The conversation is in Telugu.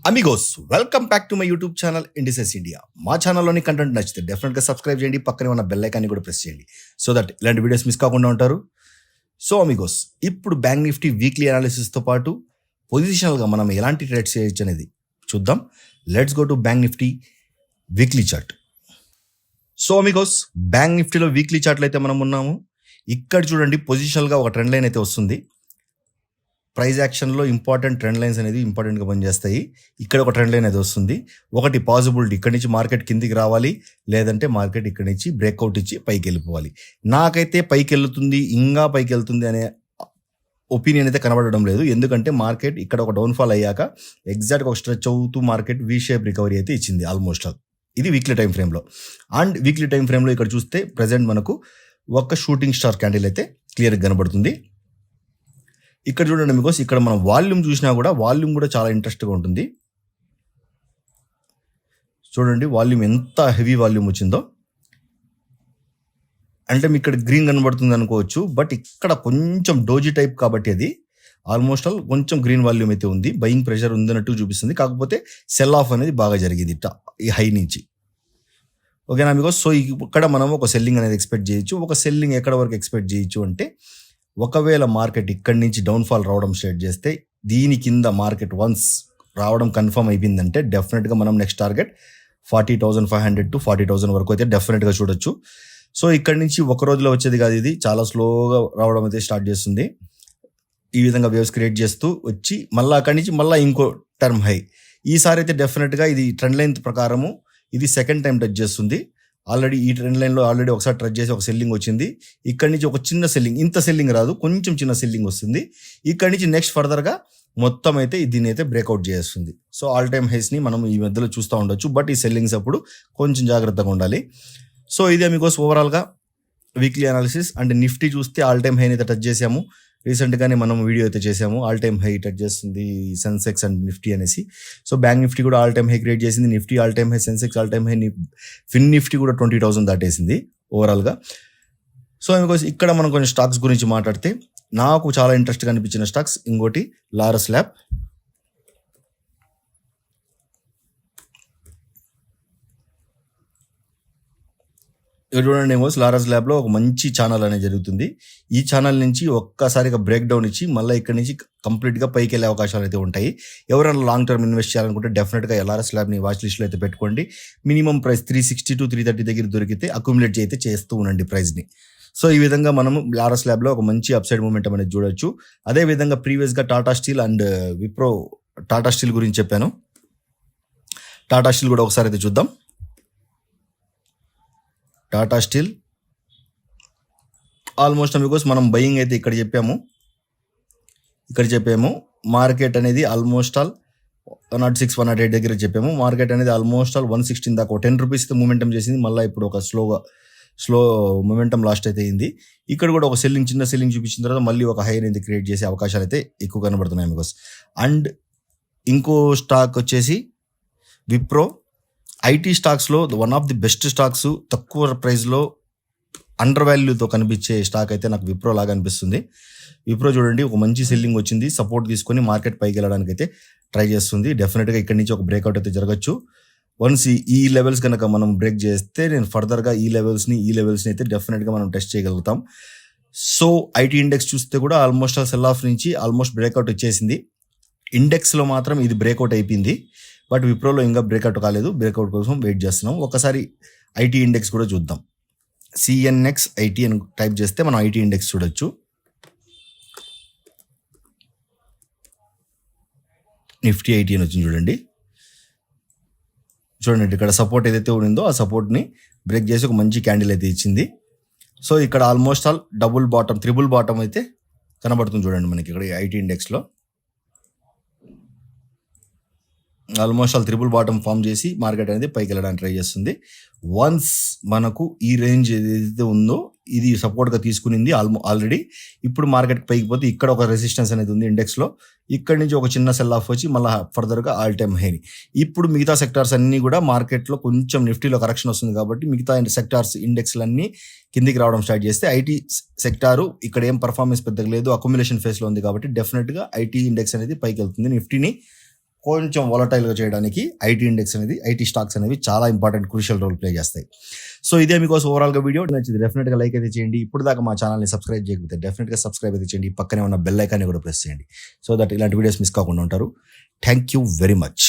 Amigos welcome back to my YouTube channel indices India. మా ఛానల్లోని కంటెంట్ నచ్చితే డెఫినెట్గా సబ్స్క్రైబ్ చేయండి, పక్కనే ఉన్న బెల్ ఐకాన్ని కూడా ప్రెస్ చేయండి సో దట్ ఇలాంటి వీడియోస్ మిస్ కాకుండా ఉంటారు. సో అమిగోస్, ఇప్పుడు బ్యాంక్ నిఫ్టీ వీక్లీ అనాలిసిస్తో పాటు పొజిషనల్గా మనం ఎలాంటి ట్రేడ్స్ చేయొచ్చు అనేది చూద్దాం. Let's go to bank Nifty weekly chart. So Amigos, bank నిఫ్టీలో వీక్లీ చార్ట్లో అయితే మనం ఉన్నాము. ఇక్కడ చూడండి, పొజిషనల్గా ఒక ట్రెండ్ లైన్ అయితే వస్తుంది. ప్రైస్ యాక్షన్లో ఇంపార్టెంట్ ట్రెండ్ లైన్స్ అనేది ఇంపార్టెంట్గా పనిచేస్తాయి. ఇక్కడ ఒక ట్రెండ్ లైన్ అయితే వస్తుంది. ఒకటి పాసిబిలిటీ, ఇక్కడి నుంచి మార్కెట్ కిందికి రావాలి, లేదంటే మార్కెట్ ఇక్కడి నుంచి బ్రేక్అవుట్ ఇచ్చి పైకి వెళ్ళిపోవాలి. నాకైతే పైకి వెళ్తుంది, ఇంకా పైకి వెళ్తుంది అనే ఒపీనియన్ అయితే కనబడడం లేదు. ఎందుకంటే మార్కెట్ ఇక్కడ ఒక డౌన్ఫాల్ అయ్యాక ఎగ్జాక్ట్గా ఒక స్ట్రెచ్ అవుతూ మార్కెట్ వీ షేప్ రికవరీ అయితే ఇచ్చింది ఆల్మోస్ట్ ఆల్. ఇది వీక్లీ టైం ఫ్రేమ్లో. అండ్ వీక్లీ టైం ఫ్రేమ్లో ఇక్కడ చూస్తే ప్రజెంట్ మనకు ఒక షూటింగ్ స్టార్ క్యాండిల్ అయితే క్లియర్గా కనబడుతుంది. ఇక్కడ చూడండి బికాస్ ఇక్కడ మనం వాల్యూమ్ చూసినా కూడా వాల్యూమ్ కూడా చాలా ఇంట్రెస్ట్గా ఉంటుంది. చూడండి వాల్యూమ్ ఎంత హెవీ వాల్యూమ్ వచ్చిందో. అంటే మీకు ఇక్కడ గ్రీన్ కనబడుతుంది అనుకోవచ్చు, బట్ ఇక్కడ కొంచెం డోజీ టైప్ కాబట్టి అది ఆల్మోస్ట్ ఆల్ కొంచెం గ్రీన్ వాల్యూమ్ అయితే ఉంది. బయింగ్ ప్రెషర్ ఉందన్నట్టు చూపిస్తుంది. కాకపోతే సెల్ ఆఫ్ అనేది బాగా జరిగింది ఈ హై నుంచి. ఓకేనా బికాస్ సో ఇక్కడ మనం ఒక సెల్లింగ్ అనేది ఎక్స్పెక్ట్ చేయొచ్చు. ఒక సెల్లింగ్ ఎక్కడ వరకు ఎక్స్పెక్ట్ చేయొచ్చు అంటే, ఒకవేళ మార్కెట్ ఇక్కడి నుంచి డౌన్ఫాల్ రావడం స్టార్ట్ చేస్తే, దీని కింద మార్కెట్ వన్స్ రావడం కన్ఫర్మ్ అయిపోయిందంటే డెఫినెట్గా మనం నెక్స్ట్ టార్గెట్ 40,500 to 40,000 వరకు అయితే డెఫినెట్గా చూడొచ్చు. సో ఇక్కడి నుంచి ఒక రోజులో వచ్చేది కాదు, ఇది చాలా స్లోగా రావడం అయితే స్టార్ట్ చేస్తుంది. ఈ విధంగా వేవ్స్ క్రియేట్ చేస్తూ వచ్చి మళ్ళీ అక్కడి నుంచి మళ్ళీ ఇంకో టర్మ్ హై. ఈసారి అయితే డెఫినెట్గా ఇది ట్రెండ్ లైన్ ప్రకారము ఇది సెకండ్ టైం టచ్ చేస్తుంది. ఆల్రెడీ ఈ ట్రెండ్ లైన్లో ఆల్రెడీ ఒకసారి టచ్ చేసి ఒక సెల్లింగ్ వచ్చింది. ఇక్కడి నుంచి ఒక చిన్న సెల్లింగ్, ఇంత సెల్లింగ్ రాదు, కొంచెం చిన్న సెల్లింగ్ వస్తుంది. ఇక్కడి నుంచి నెక్స్ట్ ఫర్దర్గా మొత్తం అయితే దీన్ని అయితే బ్రేక్అవుట్ చేస్తుంది. సో ఆల్ టైమ్ హైస్ని మనం ఈ మధ్యలో చూస్తూ ఉండొచ్చు. బట్ ఈ సెల్లింగ్స్ అప్పుడు కొంచెం జాగ్రత్తగా ఉండాలి. సో ఇదే మీకోసం ఓవరాల్గా వీక్లీ అనాలిసిస్. అండ్ నిఫ్టీ చూస్తే ఆల్ టైమ్ హైని అయితే టచ్ చేసాము. రీసెంట్గానే మనం వీడియో అయితే చేసాము, ఆల్ టైమ్ హై టచ్ చేస్తుంది సెన్సెక్స్ అండ్ నిఫ్టీ అనేసి. సో బ్యాంక్ నిఫ్టీ కూడా ఆల్ టైమ్ హై క్రియేట్ చేసింది. Nifty all time high, Sensex all time high, fin Nifty కూడా 20,000 దాటేసింది ఓవరాల్గా. సో అందుకోసం ఇక్కడ మనం కొన్ని స్టాక్స్ గురించి మాట్లాడితే, నాకు చాలా ఇంట్రెస్ట్గా అనిపించిన స్టాక్స్ ఇంకోటి లారస్ ల్యాబ్. ఇక్కడ చూడండి ఏమో లారస్ ల్యాబ్లో ఒక మంచి ఛానల్ అనేది జరుగుతుంది. ఈ ఛానల్ నుంచి ఒక్కసారిగా బ్రేక్ డౌన్ ఇచ్చి మళ్ళీ ఇక్కడ నుంచి కంప్లీట్గా పైకి వెళ్ళే అవకాశాలు అయితే ఉంటాయి. ఎవరైనా లాంగ్ టర్మ్ ఇన్వెస్ట్ చేయాలనుకుంటే డెఫినెట్గా లారస్ ల్యాబ్ని వాచ్ లిస్ట్లో అయితే పెట్టుకోండి. మినిమం ప్రైస్ 360 to 330 దగ్గర దొరికితే అక్యుములేట్ అయితే చేస్తూ ఉండండి ప్రైస్ని. సో ఈ విధంగా మనం లారస్ ల్యాబ్లో ఒక మంచి అప్సైడ్ మూమెంట్ అనేది చూడొచ్చు. అదేవిధంగా ప్రీవియస్గా Tata steel and Wipro, Tata steel గురించి చెప్పాను. టాటా స్టీల్ కూడా ఒకసారి అయితే చూద్దాం. టాటా స్టీల్ ఆల్మోస్ట్ బికాస్ మనం బయింగ్ అయితే ఇక్కడ చెప్పాము. మార్కెట్ అనేది ఆల్మోస్ట్ ఆల్ 106, 108 దగ్గర చెప్పాము. మార్కెట్ అనేది ఆల్మోస్ట్ ఆల్ 116 దాకా 10 రూపీస్ మూమెంటం చేసింది. మళ్ళీ ఇప్పుడు ఒక స్లో మూమెంటం లాస్ట్ అయితే అయింది. ఇక్కడ కూడా ఒక చిన్న సెల్లింగ్ చూపించిన తర్వాత మళ్ళీ ఒక హై అనేది క్రియేట్ చేసే అవకాశాలు అయితే ఎక్కువ కనబడుతున్నాయి బికాస్. అండ్ ఇంకో స్టాక్ వచ్చేసి విప్రో. ఐటీ స్టాక్స్లో one of the best stocks, తక్కువ ప్రైస్లో అండర్ వాల్యూతో కనిపించే స్టాక్ అయితే నాకు విప్రో లాగా అనిపిస్తుంది. విప్రో చూడండి, ఒక మంచి సెల్లింగ్ వచ్చింది, సపోర్ట్ తీసుకొని మార్కెట్ పైకి వెళ్ళడానికి అయితే ట్రై చేస్తుంది. డెఫినెట్గా ఇక్కడి నుంచి ఒక బ్రేక్అవుట్ అయితే జరగచ్చు. వన్స్ ఈ లెవెల్స్ కనుక మనం బ్రేక్ చేస్తే నేను ఫర్దర్గా ఈ లెవెల్స్ని అయితే డెఫినెట్గా మనం టెస్ట్ చేయగలుగుతాం. సో ఐటీ ఇండెక్స్ చూస్తే కూడా ఆల్మోస్ట్ సెల్ ఆఫ్ నుంచి ఆల్మోస్ట్ బ్రేక్అవుట్ వచ్చేసింది. ఇండెక్స్లో మాత్రం ఇది బ్రేక్అవుట్ అయిపోయింది, బట్ విప్రోలో ఇంకా బ్రేక్అవుట్ కాలేదు. బ్రేక్అవుట్ కోసం వెయిట్ చేస్తున్నాం. ఒకసారి ఐటీ ఇండెక్స్ కూడా చూద్దాం. సిఎన్ఎక్స్ ఐటీ అని టైప్ చేస్తే మనం ఐటీ ఇండెక్స్ చూడొచ్చు. నిఫ్టీ ఐటీ అని వచ్చింది చూడండి. ఇక్కడ సపోర్ట్ ఏదైతే ఉండిందో ఆ సపోర్ట్ని బ్రేక్ చేసి ఒక మంచి క్యాండిల్ అయితే ఇచ్చింది. సో ఇక్కడ ఆల్మోస్ట్ ఆల్ త్రిబుల్ బాటమ్ అయితే కనబడుతుంది చూడండి మనకి ఇక్కడ ఐటీ ఇండెక్స్లో. Almost all triple bottom form చేసి మార్కెట్ అనేది పైకి వెళ్ళడానికి ట్రై చేస్తుంది. వన్స్ మనకు ఈ రేంజ్ ఏదైతే ఉందో ఇది సపోర్ట్గా తీసుకునింది ఆల్రెడీ. ఇప్పుడు మార్కెట్కి పైకి పోతే ఇక్కడ ఒక రెసిస్టెన్స్ అనేది ఉంది ఇండెక్స్లో. ఇక్కడి నుంచి ఒక చిన్న సెల్ ఆఫ్ వచ్చి మళ్ళీ ఫర్దర్గా ఆల్ టైమ్ హైని. ఇప్పుడు మిగతా సెక్టార్స్ అన్నీ కూడా మార్కెట్లో కొంచెం నిఫ్టీలో కరెక్షన్ వస్తుంది కాబట్టి మిగతా సెక్టార్స్ ఇండెక్స్లన్నీ కిందికి రావడం స్టార్ట్ చేస్తే, ఐటీ సెక్టారు ఇక్కడ ఏం పర్ఫార్మెన్స్ పెద్దగా లేదు, అక్యుములేషన్ ఫేస్లో ఉంది కాబట్టి డెఫినెట్గా ఐటీ ఇండెక్స్ అనేది పైకి వెళ్తుంది. నిఫ్టీని కొంచెం వాలటైల్గా చేయడానికి ఐటీ స్టాక్స్ అనేవి చాలా ఇంపార్టెంట్ క్రూషియల్ రోల్ ప్లే చేస్తాయి. సో ఇదే మీకోసం ఓవరాల్గా వీడియో నచ్చింది డెఫినెట్గా లైక్ అయితే చేయండి. ఇప్పుడు దాకా మా ఛానల్ని సబ్స్క్రైబ్ చేయకపోతే డెఫినెట్గా సబ్స్క్రైబ్ అయితే చేయండి. పక్కనే ఉన్న బెల్ ఐకాన్ని కూడా ప్రెస్ చేయండి సో దట్ ఇలాంటి వీడియోస్ మిస్ కాకుండా ఉంటారు. Thank you very much.